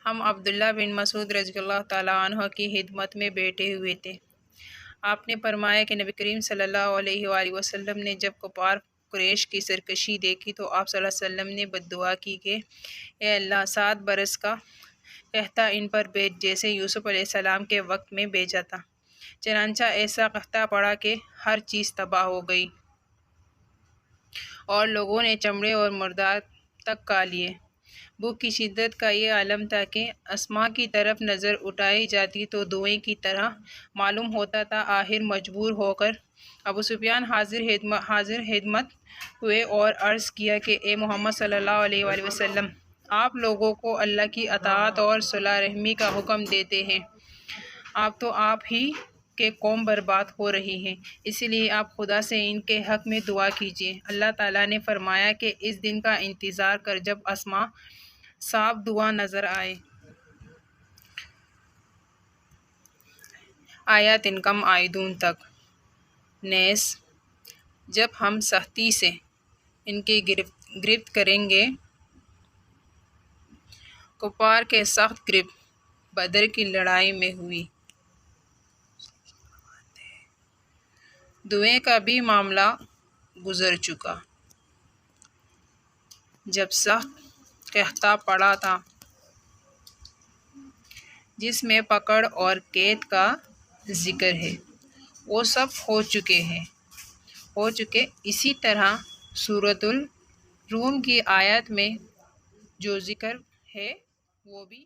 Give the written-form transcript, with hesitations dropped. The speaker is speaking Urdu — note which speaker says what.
Speaker 1: ہم عبداللہ بن مسعود رضی اللہ تعالیٰ عنہ کی خدمت میں بیٹھے ہوئے تھے۔ آپ نے فرمایا کہ نبی کریم صلی اللہ علیہ وآلہ وسلم نے جب کفار قریش کی سرکشی دیکھی تو آپ صلی اللہ علیہ وسلم نے بد دعا کی کہ اے اللہ 7 برس کا قحطہ ان پر بھیج جیسے یوسف علیہ السلام کے وقت میں بھیجا تھا۔ چنانچہ ایسا قحطہ پڑا کہ ہر چیز تباہ ہو گئی اور لوگوں نے چمڑے اور مردار تک کھا لیے۔ بھوک کی شدت کا یہ عالم تھا کہ اسماء کی طرف نظر اٹھائی جاتی تو دھوئیں کی طرح معلوم ہوتا تھا۔ آخر مجبور ہو کر ابو سفیان حاضر خدمت ہوئے اور عرض کیا کہ اے محمد صلی اللہ علیہ وآلہ وسلم، آپ لوگوں کو اللہ کی اطاعت اور صلہ رحمی کا حکم دیتے ہیں۔ آپ ہی کہ قوم برباد ہو رہی ہے، اس لیے آپ خدا سے ان کے حق میں دعا کیجیے۔ اللہ تعالیٰ نے فرمایا کہ اس دن کا انتظار کر جب اسماء صاف دھواں نظر آئے۔ آیات انکم آئدون تک۔ نیز جب ہم سختی سے ان کی گرفت کریں گے۔ کفار کے سخت گرفت بدر کی لڑائی میں ہوئی۔ دھوئیں کا بھی معاملہ گزر چکا۔ جب سخت قحطہ پڑا تھا جس میں پکڑ اور قید کا ذکر ہے، وہ سب ہو چکے۔ اسی طرح سورۃ الروم کی آیت میں جو ذکر ہے وہ بھی